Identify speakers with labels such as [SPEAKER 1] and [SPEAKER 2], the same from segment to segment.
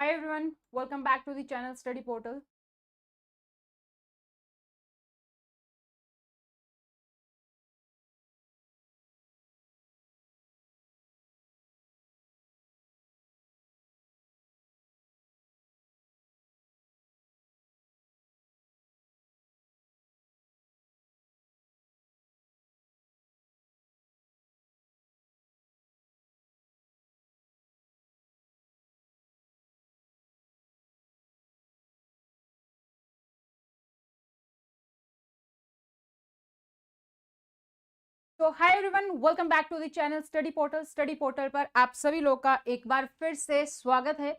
[SPEAKER 1] Hi everyone, welcome back to the channel Study Portal. तो hi everyone, welcome back to the channel study portal. Study portal पर आप सभी लोग का एक बार फिर से स्वागत है।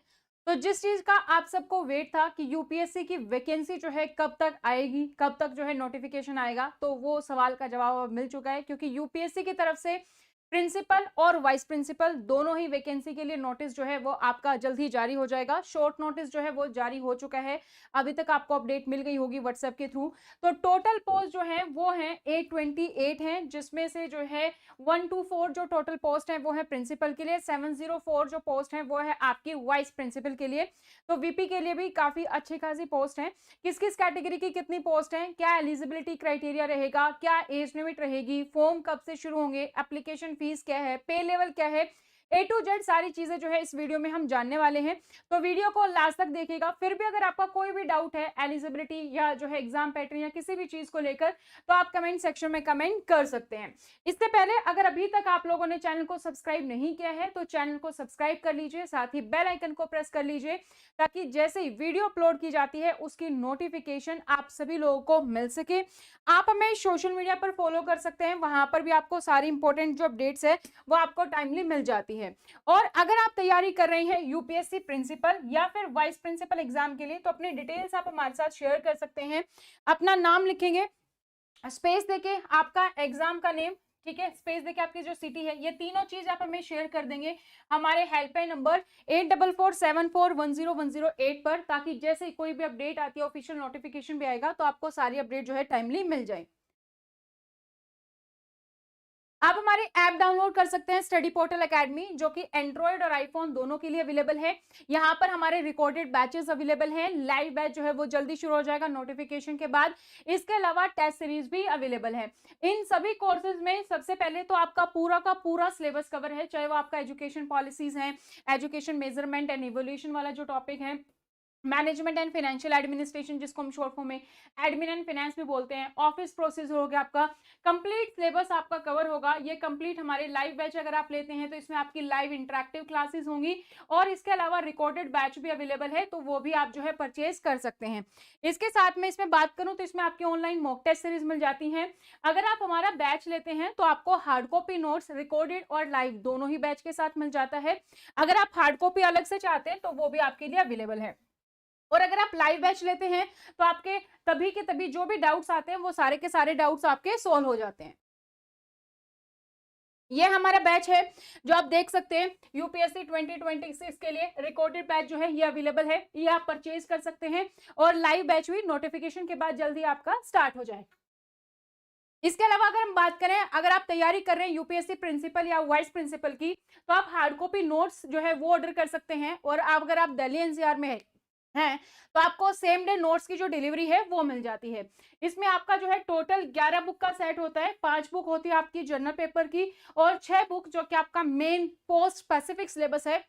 [SPEAKER 1] तो जिस चीज का आप सबको वेट था कि यूपीएससी की वैकेंसी जो है कब तक आएगी, कब तक जो है नोटिफिकेशन आएगा, तो वो सवाल का जवाब अब मिल चुका है। क्योंकि यूपीएससी की तरफ से प्रिंसिपल और वाइस प्रिंसिपल दोनों ही वैकेंसी के लिए नोटिस जो है वो आपका जल्द ही जारी हो जाएगा। शॉर्ट नोटिस जो है वो जारी हो चुका है, अभी तक आपको अपडेट मिल गई होगी व्हाट्सएप के थ्रू। तो टोटल पोस्ट जो है वो है 828 है, जिसमें से जो है 124 जो टोटल पोस्ट है वो है प्रिंसिपल के लिए, 704 जो पोस्ट है वो है आपकी वाइस प्रिंसिपल के लिए। तो वीपी के लिए भी काफी अच्छी खासी पोस्ट है। किस किस कैटेगरी की कितनी पोस्ट है, क्या एलिजिबिलिटी क्राइटेरिया रहेगा, क्या एज लिमिट रहेगी, फॉर्म कब से शुरू होंगे, एप्लीकेशन फीस क्या है, पे लेवल क्या है, ए टू जेड सारी चीजें जो है इस वीडियो में हम जानने वाले हैं। तो वीडियो को लास्ट तक देखिएगा। फिर भी अगर आपका कोई भी डाउट है एलिजिबिलिटी या जो है एग्जाम पैटर्न या किसी भी चीज को लेकर, तो आप कमेंट सेक्शन में कमेंट कर सकते हैं। इससे पहले अगर अभी तक आप लोगों ने चैनल को सब्सक्राइब नहीं किया है तो चैनल को सब्सक्राइब कर लीजिए, साथ ही बेल आइकन को प्रेस कर लीजिए, ताकि जैसे ही वीडियो अपलोड की जाती है उसकी नोटिफिकेशन आप सभी लोगों को मिल सके। आप हमें सोशल मीडिया पर फॉलो कर सकते हैं, वहां पर भी आपको सारी इंपॉर्टेंट जो अपडेट्स है वो आपको टाइमली मिल जाती है। और अगर आप तैयारी कर रहे हैं यूपीएससी प्रिंसिपल या फिर वाइस प्रिंसिपल एग्जाम के लिए, तो अपनी डिटेल्स आप हमारे साथ शेयर कर सकते हैं। अपना नाम लिखेंगे, स्पेस देके आपका एग्जाम का नेम, ठीक है, स्पेस देके आपकी जो सिटी है, ये तीनों चीज आप हमें शेयर कर देंगे हमारे हेल्पलाइन नंबर 8447410108 पर, ताकि जैसे कोई भी अपडेट आती है, ऑफिशियल नोटिफिकेशन भी आएगा, तो आपको सारी अपडेट जो है टाइमली मिल जाए। आप हमारे ऐप डाउनलोड कर सकते हैं स्टडी पोर्टल एकेडमी, जो कि एंड्रॉइड और आईफोन दोनों के लिए अवेलेबल है। यहाँ पर हमारे रिकॉर्डेड बैचेस अवेलेबल हैं, लाइव बैच जो है वो जल्दी शुरू हो जाएगा नोटिफिकेशन के बाद। इसके अलावा टेस्ट सीरीज भी अवेलेबल है। इन सभी कोर्सेज में सबसे पहले तो आपका पूरा का पूरा सिलेबस कवर है, चाहे वो आपका एजुकेशन पॉलिसीज है, एजुकेशन मेजरमेंट एंड इवोल्यूशन वाला जो टॉपिक है, मैनेजमेंट एंड फाइनेंशियल एडमिनिस्ट्रेशन जिसको हम शॉर्ट फॉर्म में एडमिन एंड फाइनेंस भी बोलते हैं, ऑफिस प्रोसेस हो गया, आपका कंप्लीट सिलेबस आपका कवर होगा। ये कंप्लीट हमारे लाइव बैच अगर आप लेते हैं तो इसमें आपकी लाइव इंटरेक्टिव क्लासेस होंगी, और इसके अलावा रिकॉर्डेड बैच भी अवेलेबल है, तो वो भी आप जो है परचेज कर सकते हैं। इसके साथ में इसमें बात करूं तो इसमें आपकी ऑनलाइन मॉक टेस्ट सीरीज मिल जाती है। अगर आप हमारा बैच लेते हैं तो आपको हार्ड कॉपी नोट्स रिकॉर्डेड और लाइव दोनों ही बैच के साथ मिल जाता है। अगर आप हार्ड कॉपी अलग से चाहते हैं तो वो भी आपके लिए अवेलेबल है। और अगर आप लाइव बैच लेते हैं तो आपके तभी के तभी जो भी डाउट्स आते हैं वो सारे के सारे डाउट्स आपके सॉल्व हो जाते हैं। ये हमारा बैच है जो आप देख सकते हैं, यूपीएससी 2026 के लिए रिकॉर्डेड बैच जो है ये अवेलेबल है, ये आप परचेज कर सकते हैं। और लाइव बैच भी नोटिफिकेशन के बाद जल्दी आपका स्टार्ट हो जाए। इसके अलावा अगर हम बात करें, अगर आप तैयारी कर रहे हैं यूपीएससी प्रिंसिपल या वाइस प्रिंसिपल की, तो आप हार्ड कॉपी नोट्स जो है वो ऑर्डर कर सकते हैं। और अगर आप दिल्ली एनसीआर में हैं तो आपको सेम डे नोट्स की जो डिलीवरी है वो मिल जाती है। इसमें आपका जो है टोटल 11 बुक का सेट होता है, 5 बुक होती है आपकी जनरल पेपर की, और 6 बुक जो कि आपका मेन पोस्ट स्पेसिफिक सिलेबस है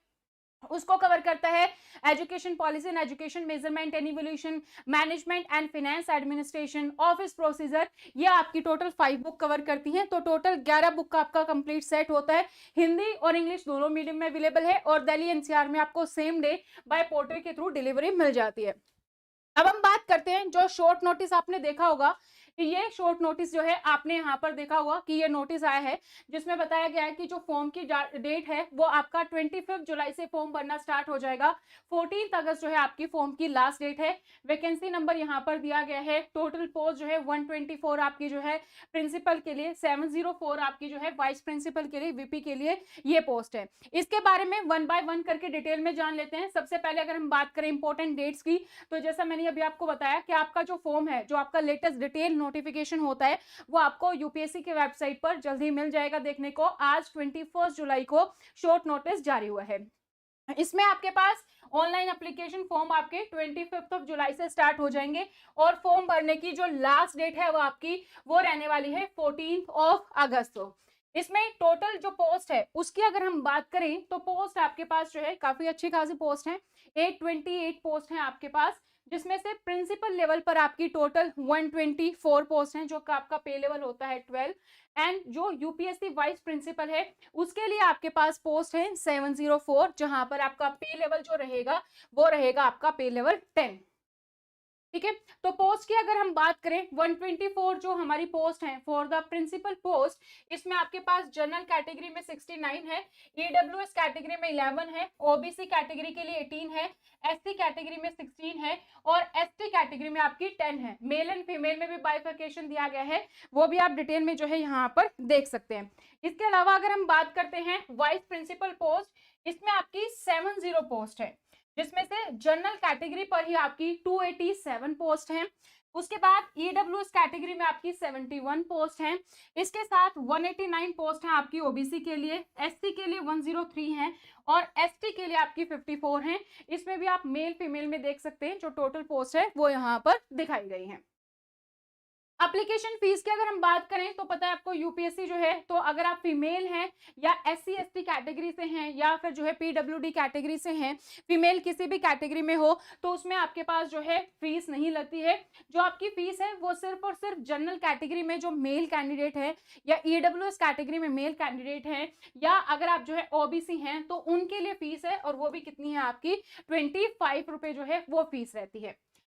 [SPEAKER 1] उसको कवर करता है। Education policy and education measurement and evolution, management and finance administration, office procedure, ये आपकी टोटल 5 बुक कवर करती हैं। तो टोटल 11 बुक का आपका कंप्लीट सेट होता है। हिंदी और इंग्लिश दोनों मीडियम में अवेलेबल है, और दिल्ली एनसीआर में आपको सेम डे बाय पोर्टल के थ्रू डिलीवरी मिल जाती है। अब हम बात करते हैं, जो शॉर्ट नोटिस आपने देखा होगा, ये शॉर्ट नोटिस जो है आपने यहाँ पर देखा होगा कि ये नोटिस आया है, जिसमें बताया गया है कि जो फॉर्म की डेट है वो आपका 25 जुलाई से फॉर्म भरना स्टार्ट हो जाएगा। 14 अगस्त जो है आपकी फॉर्म की लास्ट डेट है। वैकेंसी नंबर यहाँ पर दिया गया है। टोटल पोस्ट जो है 124 आपकी जो है प्रिंसिपल के लिए, 704 आपकी जो है वाइस प्रिंसिपल के लिए, वीपी के लिए ये पोस्ट है। इसके बारे में वन बाय वन करके डिटेल में जान लेते हैं। सबसे पहले अगर हम बात करें इंपॉर्टेंट डेट्स की, तो जैसा मैंने अभी आपको बताया कि आपका जो फॉर्म है, जो आपका लेटेस्ट डिटेल नोटिफिकेशन होता है, वो आपको यूपीएससी के वेबसाइट पर जल्द ही मिल जाएगा देखने को। आज 21 जुलाई को शॉर्ट नोटिस जारी हुआ है। इसमें आपके पास ऑनलाइन एप्लीकेशन फॉर्म आपके 25 जुलाई से स्टार्ट हो जाएंगे और फॉर्म भरने की जो लास्ट डेट है वो आपकी वो रहने वाली है 14 अगस्त को। इसमें टोटल जो पोस्ट है उसकी अगर हम बात करें तो पोस्ट आपके पास जो है काफी अच्छी खासी पोस्ट है, 828 पोस्ट है आपके पास, जिसमें से प्रिंसिपल लेवल पर आपकी टोटल 124 पोस्ट हैं, जो आपका पे लेवल होता है 12, एंड जो यूपीएससी वाइस प्रिंसिपल है उसके लिए आपके पास पोस्ट है 704, जहां पर आपका पे लेवल जो रहेगा वो रहेगा आपका पे लेवल 10। ठीक है, तो पोस्ट की अगर हम बात करें 124 जो हमारी पोस्ट है फॉर द प्रिंसिपल पोस्ट, इसमें आपके पास जनरल कैटेगरी में 69 है, ईडब्ल्यूएस कैटेगरी में 11 है, ओबीसी कैटेगरी के लिए 18 है, एससी कैटेगरी में 16 है और एसटी कैटेगरी में आपकी 10 है। मेल एंड फीमेल में भी बाइफर्केशन दिया गया है, वो भी आप डिटेल में जो है यहाँ पर देख सकते हैं। इसके अलावा अगर हम बात करते हैं वाइस प्रिंसिपल पोस्ट, इसमें आपकी 70 पोस्ट है, जिसमें से जनरल कैटेगरी पर ही आपकी 287 पोस्ट हैं। उसके बाद ईडब्ल्यूएस कैटेगरी में आपकी 71 पोस्ट हैं। इसके साथ 189 पोस्ट हैं आपकी ओबीसी के लिए, एससी के लिए 103 हैं और एसटी के लिए आपकी 54 हैं। इसमें भी आप मेल फीमेल में देख सकते हैं, जो टोटल पोस्ट है वो यहाँ पर दिखाई गई है। एप्लीकेशन फीस की अगर हम बात करें तो पता है आपको यूपीएससी जो है, तो अगर आप फीमेल हैं या एससी एसटी कैटेगरी से हैं या फिर जो है पीडब्ल्यूडी कैटेगरी से हैं, फीमेल किसी भी कैटेगरी में हो तो उसमें आपके पास जो है फीस नहीं लगती है। जो आपकी फीस है वो सिर्फ और सिर्फ जनरल कैटेगरी में जो मेल कैंडिडेट है या ईडब्ल्यूएस कैटेगरी में मेल कैंडिडेट है या अगर आप जो है ओबीसी हैं तो उनके लिए फीस है, और वो भी कितनी है आपकी 25 रुपए जो है वो फीस रहती है।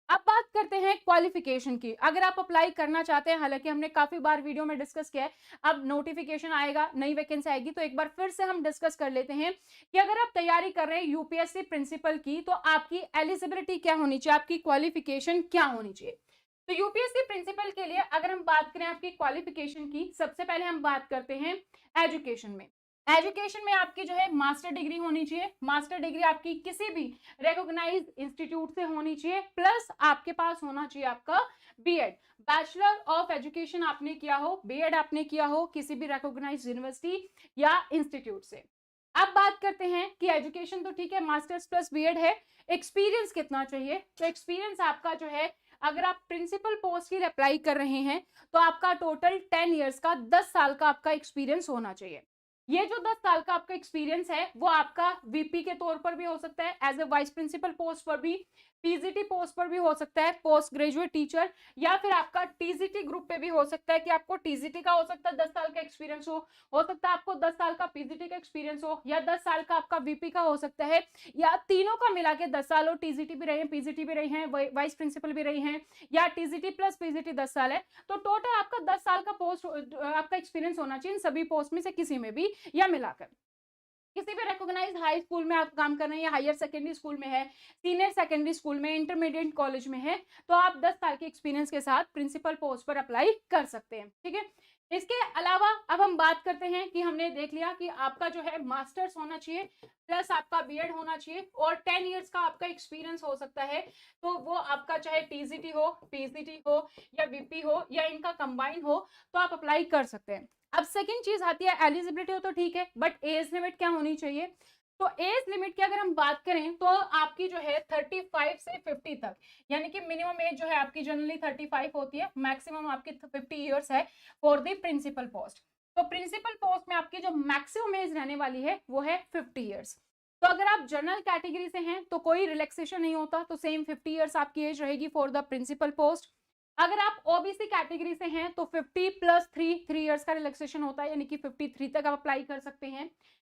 [SPEAKER 1] अब बात करते हैं क्वालिफिकेशन की। अगर आप अप्लाई करना चाहते हैं, हालांकि हमने काफी बार वीडियो में डिस्कस किया है, अब नोटिफिकेशन आएगा, नई वैकेंसी आएगी तो एक बार फिर से हम डिस्कस कर लेते हैं कि अगर आप तैयारी कर रहे हैं यूपीएससी प्रिंसिपल की तो आपकी एलिजिबिलिटी क्या होनी चाहिए, आपकी क्वालिफिकेशन क्या होनी चाहिए। तो यूपीएससी प्रिंसिपल के लिए अगर हम बात करें आपकी क्वालिफिकेशन की, सबसे पहले हम बात करते हैं एजुकेशन में। एजुकेशन में आपकी जो है मास्टर डिग्री होनी चाहिए, मास्टर डिग्री आपकी किसी भी रिकॉग्नाइज्ड इंस्टीट्यूट से होनी चाहिए, प्लस आपके पास होना चाहिए आपका बीएड, बैचलर ऑफ एजुकेशन आपने किया हो, बीएड आपने किया हो किसी भी रिकॉग्नाइज्ड यूनिवर्सिटी या इंस्टीट्यूट से। अब बात करते हैं कि एजुकेशन तो ठीक है, मास्टर्स प्लस बीएड है, एक्सपीरियंस कितना चाहिए। तो एक्सपीरियंस आपका जो है, अगर आप प्रिंसिपल पोस्ट के लिए अप्लाई कर रहे हैं तो आपका टोटल 10 इयर्स का 10 साल का आपका एक्सपीरियंस होना चाहिए। ये जो 10 साल का आपका एक्सपीरियंस है वो आपका वीपी के तौर पर भी हो सकता है, as a vice principal post पर भी, पीजीटी पोस्ट पर भी हो सकता है, पोस्ट ग्रेजुएट टीचर, या फिर आपका टीजीटी ग्रुप पे भी हो सकता है कि आपको टीजीटी का हो सकता है 10 साल का एक्सपीरियंस हो सकता है आपको 10 साल का पीजीटी का एक्सपीरियंस हो, या 10 साल का आपका वीपी का हो सकता है, या तीनों का मिला के 10 साल हो, टीजीटी भी रहे हैं, पीजीटी भी रही हैं, वाइस प्रिंसिपल भी रही हैं, या टीजीटी प्लस पीजीटी 10 साल है, तो टोटल आपका 10 साल का पोस्ट आपका एक्सपीरियंस होना चाहिए इन सभी पोस्ट में से किसी में भी या मिलाकर। किसी भी रिकॉग्नाइज हाई स्कूल में आप काम कर रहे हैं या हायर सेकेंडरी स्कूल में है, सीनियर सेकेंडरी स्कूल में, इंटरमीडिएट कॉलेज में है, तो आप 10 साल के एक्सपीरियंस के साथ प्रिंसिपल पोस्ट पर अप्लाई कर सकते हैं। ठीक है, इसके अलावा अब हम बात करते हैं कि हमने देख लिया कि आपका जो है मास्टर्स होना चाहिए प्लस आपका बीएड होना चाहिए और 10 इयर्स का आपका एक्सपीरियंस हो सकता है, तो वो आपका चाहे टीजीटी हो, पीजीटी हो या वीपी हो या इनका कंबाइन हो, तो आप अप्लाई कर सकते हैं। अब सेकंड चीज आती है एलिजिबिलिटी हो तो ठीक है, बट एज लिमिट क्या होनी चाहिए। तो एज लिमिट की अगर हम बात करें तो आपकी जो है 35 से 50 तक, यानी कि मिनिमम एज जो है आपकी जनरली 35 होती है, मैक्सिमम आपकी 50 इयर्स है फॉर द प्रिंसिपल पोस्ट। तो प्रिंसिपल पोस्ट में आपकी जो मैक्सिमम एज रहने वाली है वो है 50 इयर्स। तो अगर आप जनरल कैटेगरी से हैं तो कोई रिलैक्सेशन नहीं होता, तो सेम 50 इयर्स आपकी एज रहेगी फॉर द प्रिंसिपल पोस्ट। अगर आप ओबीसी कैटेगरी से हैं तो 50 प्लस 3 इयर्स का रिलैक्सेशन होता है, यानी कि 53 तक आप अप्लाई कर सकते हैं।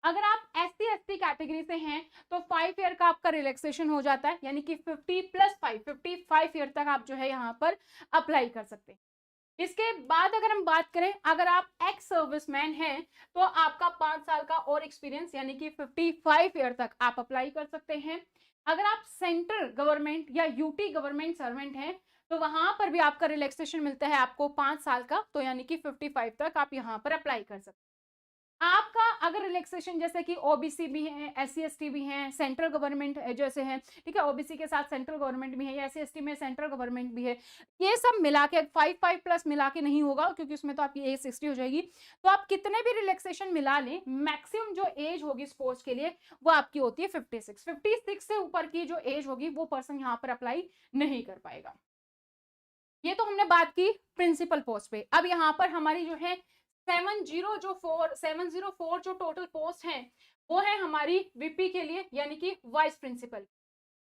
[SPEAKER 1] अगर आप एससी एसटी कैटेगरी से हैं तो 5 ईयर का आपका रिलैक्सेशन हो जाता है, यानी कि 50 प्लस 5 55 ईयर तक आप जो है यहाँ पर अप्लाई कर सकते हैं। इसके बाद अगर हम बात करें, अगर आप एक्स सर्विसमैन हैं तो आपका 5 साल का और एक्सपीरियंस, यानी कि 55 ईयर तक आप अप्लाई कर सकते हैं। अगर आप सेंट्रल गवर्नमेंट या यूटी गवर्नमेंट सर्वेंट हैं तो वहां पर भी आपका रिलैक्सेशन मिलता है आपको 5 साल का, तो यानी कि 55 तक आप यहाँ पर अप्लाई कर सकते हैं। आपका अगर रिलैक्सेशन जैसे कि ओबीसी भी है, एससी एसटी भी हैं, सेंट्रल गवर्नमेंट जैसे हैं, ठीक है, ओबीसी के साथ सेंट्रल गवर्नमेंट भी है, या एससी एसटी में सेंट्रल गवर्नमेंट भी है, ये सब मिला के 5 प्लस मिला के नहीं होगा क्योंकि उसमें तो आपकी एज 60 हो जाएगी। तो आप कितने भी रिलैक्सेशन मिला लें, मैक्सिमम जो एज होगी स्पोर्ट्स के लिए वो आपकी होती है 56 से ऊपर की जो एज होगी वो पर्सन यहाँ पर अप्लाई नहीं कर पाएगा। ये तो हमने बात की प्रिंसिपल पोस्ट पे। अब यहाँ पर हमारी जो है 704 जो टोटल पोस्ट हैं वो है हमारी वीपी के लिए, यानी कि वाइस प्रिंसिपल।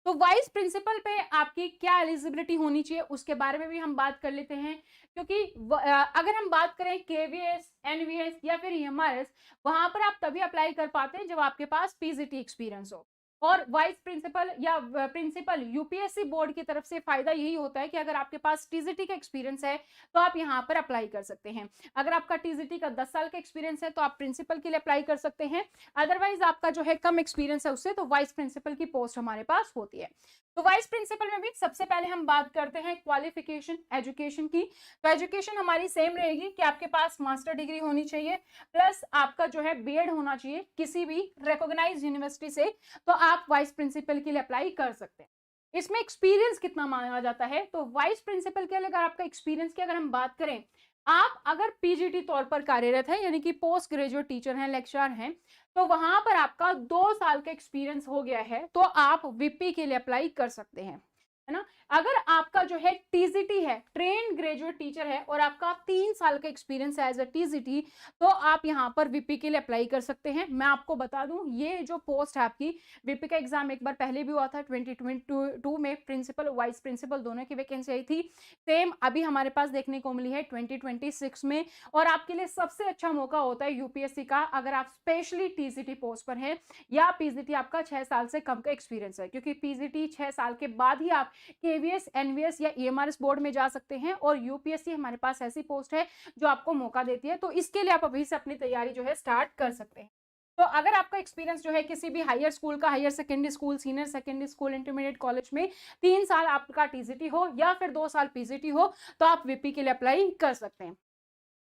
[SPEAKER 1] तो वाइस प्रिंसिपल पे आपकी क्या एलिजिबिलिटी होनी चाहिए उसके बारे में भी हम बात कर लेते हैं, क्योंकि अगर हम बात करें केवीएस, एनवीएस या फिर ईएमआरएस, वहां पर आप तभी अप्लाई कर पाते हैं जब आपके पास पीजीटी एक्सपीरियंस हो। और वाइस प्रिंसिपल या प्रिंसिपल यूपीएससी बोर्ड की तरफ से फायदा यही होता है कि अगर आपके पास टीजीटी का एक्सपीरियंस है तो आप यहाँ पर अप्लाई कर सकते हैं। अगर आपका टीजीटी का 10 साल का एक्सपीरियंस है तो आप प्रिंसिपल के लिए अप्लाई कर सकते हैं, अदरवाइज आपका जो है कम एक्सपीरियंस है उससे तो वाइस प्रिंसिपल की पोस्ट हमारे पास होती है। तो वाइस प्रिंसिपल में भी सबसे पहले हम बात करते हैं क्वालिफिकेशन एजुकेशन की। तो एजुकेशन हमारी सेम रहेगी कि आपके पास मास्टर डिग्री होनी चाहिए, प्लस आपका जो है बीएड होना चाहिए किसी भी रिकॉग्नाइज्ड यूनिवर्सिटी से, तो आप वाइस प्रिंसिपल के लिए अप्लाई कर सकते हैं। इसमें एक्सपीरियंस कितना मांगा जाता है, तो वाइस प्रिंसिपल के लिए अगर आपका एक्सपीरियंस की अगर हम बात करें, आप अगर पीजीटी तौर पर कार्यरत है यानी कि पोस्ट ग्रेजुएट टीचर हैं, लेक्चरर हैं, तो वहां पर आपका 2 साल का एक्सपीरियंस हो गया है तो आप वीपी के लिए अप्लाई कर सकते हैं, है ना। अगर आपका जो है टीजीटी है, ट्रेन ग्रेजुएट टीचर है, और आपका 3 साल का एक्सपीरियंस है एज अ टीजीटी, तो आप यहाँ पर वीपी के लिए अप्लाई कर सकते हैं। मैं आपको बता दूं ये जो पोस्ट है आपकी, वीपी का एग्जाम एक बार पहले भी हुआ था 2022 में, प्रिंसिपल वाइस प्रिंसिपल दोनों की वैकेंसी आई थी, सेम अभी हमारे पास देखने को मिली है 2026 में। और आपके लिए सबसे अच्छा मौका होता है यूपीएससी का अगर आप स्पेशली टीजीटी पोस्ट पर हैं या पीजीटी आपका 6 साल से कम का एक्सपीरियंस है, क्योंकि पीजीटी 6 साल के बाद ही आप केवीएस, एनवीएस या ईएमआरएस बोर्ड में जा सकते हैं, और यूपीएससी हमारे पास ऐसी पोस्ट है जो आपको मौका देती है, तो इसके लिए आप अभी से अपनी तैयारी जो है स्टार्ट कर सकते हैं। तो अगर आपका एक्सपीरियंस जो है किसी भी हायर स्कूल का, higher secondary school, senior secondary school, intermediate college में 3 साल आपका टीजीटी हो या फिर 2 साल पीजीटी हो, तो आप वीपी के लिए अप्लाई कर सकते हैं।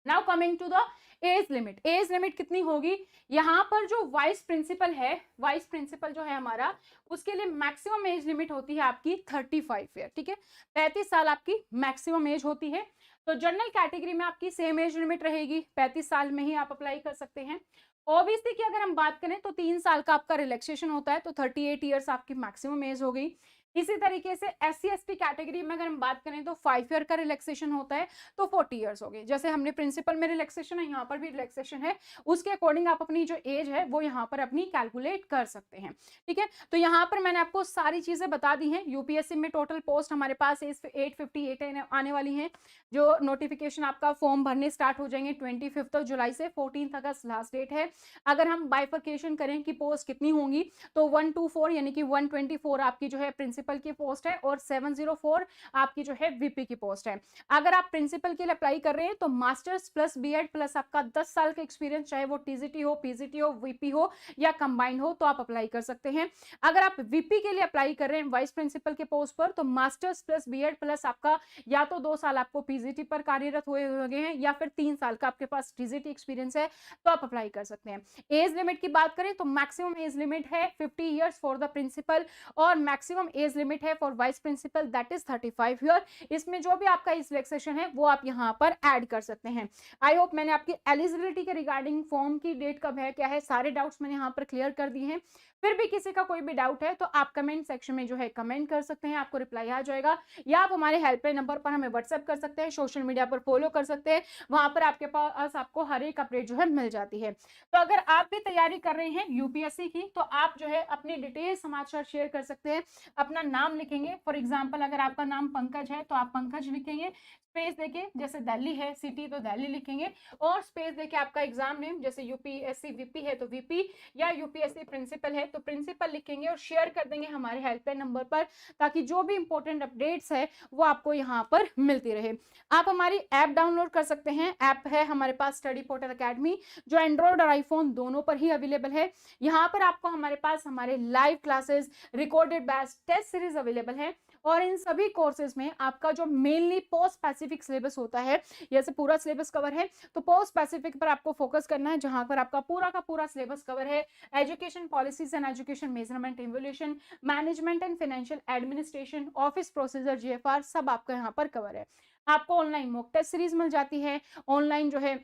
[SPEAKER 1] Now coming to the age limit. Age limit कितनी होगी, यहाँ पर जो वाइस प्रिंसिपल है, वाइस प्रिंसिपल जो है हमारा, उसके लिए मैक्सिमम एज लिमिट होती है आपकी 35 ईयर, ठीक है, 35 साल आपकी मैक्सिमम एज होती है। तो जनरल कैटेगरी में आपकी सेम एज लिमिट रहेगी, 35 साल में ही आप अप्लाई कर सकते हैं। ओबीसी की अगर हम बात करें तो 3 साल का आपका रिलैक्सेशन होता है, तो 38 ईयर्स आपकी मैक्सिमम एज हो गई। इसी तरीके से एससी एसटी कैटेगरी में अगर हम बात करें तो 5 ईयर का रिलैक्सेशन होता है, तो 40 ईयर्स हो गए। जैसे हमने प्रिंसिपल में रिलैक्सेशन है, यहाँ पर भी रिलैक्सेशन है, उसके अकॉर्डिंग आप अपनी जो एज है वो यहाँ पर अपनी कैलकुलेट कर सकते हैं, ठीक है। तो यहाँ पर मैंने आपको सारी चीजें बता दी हैं। यूपीएससी में टोटल पोस्ट हमारे पास 858 आने वाली हैं। जो नोटिफिकेशन आपका फॉर्म भरने स्टार्ट हो जाएंगे 25 जुलाई से, 14 अगस्त लास्ट डेट है। अगर हम बाइफर्केशन करें कि पोस्ट कितनी होंगी, तो 124 यानी कि 124 आपकी जो है प्रिंसिपल की पोस्ट है, और 704 आपकी जो है वीपी की पोस्ट है। अगर आप प्रिंसिपल के लिए अप्लाई कर रहे हैं तो मास्टर्स प्लस बीएड प्लस आपका 10 साल का एक्सपीरियंस, चाहे वो टीजीटी हो, पीजीटी हो, वीपी हो या कंबाइंड हो, तो आप अप्लाई कर सकते हैं। अगर आप वीपी के लिए अप्लाई कर रहे हैं वाइस प्रिंसिपल के पोस्ट पर, तो मास्टर्स प्लस बीएड प्लस आपका या तो 2 साल आपको पीजीटी पर कार्यरत हुए हैं या फिर 3 साल का आपके पास टीजीटी एक्सपीरियंस है, तो आप अप्लाई कर सकते हैं। एज लिमिट की बात करें तो मैक्सिमम एज लिमिट है 50 ईयर्स फॉर द प्रिंसिपल, और मैक्सिमम एज लिमिट है for vice principal that is 35 year. इसमें जो भी आपका एज रिलैक्सेशन है वो आप यहाँ पर ऐड कर सकते हैं। आई होप मैंने आपकी एलिजिबिलिटी के रिगार्डिंग फॉर्म की डेट कब है, क्या है, सारे डाउट्स मैंने यहाँ पर क्लियर कर दिए हैं। फिर भी किसी का कोई भी डाउट है तो आप कमेंट सेक्शन में जो है कमेंट कर सकते हैं, आपको रिप्लाई आ जाएगा, या आप हमारे हेल्पलाइन नंबर पर हमें व्हाट्सएप कर सकते हैं, सोशल मीडिया पर फॉलो कर सकते हैं, वहां पर आपके पास आपको हर एक अपडेट जो है मिल जाती है। तो अगर आप भी तैयारी कर रहे हैं यूपीएससी की, तो आप जो है अपनी डिटेल समाचार शेयर कर सकते हैं। अपना नाम लिखेंगे, फॉर एग्जाम्पल अगर आपका नाम पंकज है तो आप पंकज लिखेंगे, स्पेस देके, जैसे दिल्ली है सिटी तो दिल्ली लिखेंगे, और स्पेस देके आपका एग्जाम नेम, जैसे यूपीएससी वीपी है तो वीपी, या यूपीएससी प्रिंसिपल है तो प्रिंसिपल लिखेंगे, और शेयर कर देंगे हमारे हेल्पलाइन नंबर पर, ताकि जो भी इंपॉर्टेंट अपडेट्स है वो आपको यहाँ पर मिलती रहे। आप हमारी ऐप डाउनलोड कर सकते हैं। ऐप है हमारे पास स्टडी पोर्टल अकेडमी, जो एंड्रॉइड और आईफोन दोनों पर ही अवेलेबल है। यहाँ पर आपको हमारे पास हमारे live classes, recorded batch, test series available है, और इन सभी कोर्सेज में आपका जो मेनली पोस्ट स्पेसिफिक सिलेबस होता है, जैसे पूरा सिलेबस कवर है तो पोस्ट स्पेसिफिक पर आपको फोकस करना है, जहां पर आपका पूरा का पूरा सिलेबस कवर है। Education policies and education measurement evolution, management and financial administration, office procedure, GFR, सब आपका यहाँ पर कवर है। आपको ऑनलाइन मॉक टेस्ट सीरीज मिल जाती है, ऑनलाइन जो है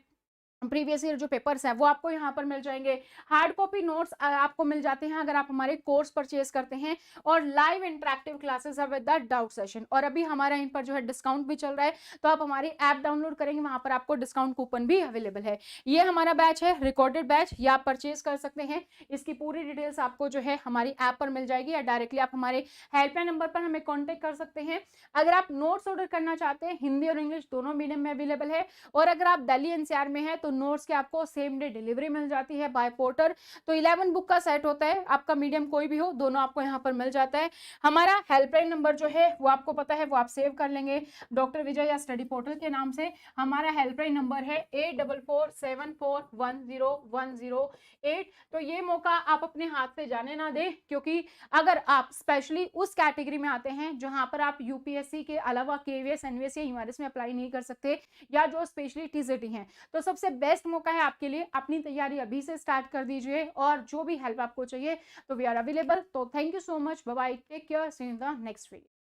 [SPEAKER 1] प्रीवियस ईयर जो पेपर्स हैं वो आपको यहाँ पर मिल जाएंगे। हार्ड कॉपी नोट्स आपको मिल जाते हैं अगर आप हमारे कोर्स परचेज करते हैं, और लाइव इंटरेक्टिव क्लासेस है विद द डाउट सेशन। और अभी हमारा इन पर जो है डिस्काउंट भी चल रहा है, तो आप हमारी ऐप डाउनलोड करेंगे, वहां पर आपको डिस्काउंट कूपन भी अवेलेबल है। ये हमारा बैच है रिकॉर्डेड बैच, ये आप परचेज कर सकते हैं। इसकी पूरी डिटेल्स आपको जो है हमारी ऐप पर मिल जाएगी, या डायरेक्टली आप हमारे हेल्पलाइन नंबर पर हमें कॉन्टेक्ट कर सकते हैं। अगर आप नोट्स ऑर्डर करना चाहते हैं, हिंदी और इंग्लिश दोनों मीडियम में अवेलेबल है, और अगर आप दिल्ली एनसीआर में है तो नोट्स के आपको सेम डे डिलीवरी मिल जाती है बाय पोर्टर। तो 11 बुक का सेट होता है, आपका मीडियम कोई भी हो, दोनों आपको यहाँ पर मिल जाता है। हमारा हेल्पलाइन नंबर जो है वो आपको पता है, वो आप सेव कर लेंगे डॉक्टर विजय या स्टडी पोर्टल के नाम से। हमारा हेल्पलाइन नंबर है 8447410108। तो ये मौका आप अपने हाथ से जाने ना दें, क्योंकि अगर आप स्पेशली उस कैटेगरी में आते हैं जहां पर आप यूपीएससी के अलावा केवीएस, एनवीएस या यूआरएस में अप्लाई नहीं कर सकते, या जो स्पेशली टीजीटी हैं, तो सबसे बेस्ट मौका है आपके लिए। अपनी तैयारी अभी से स्टार्ट कर दीजिए, और जो भी हेल्प आपको चाहिए तो वी आर अवेलेबल। तो thank you so much, bye bye, take care, see you in the next video.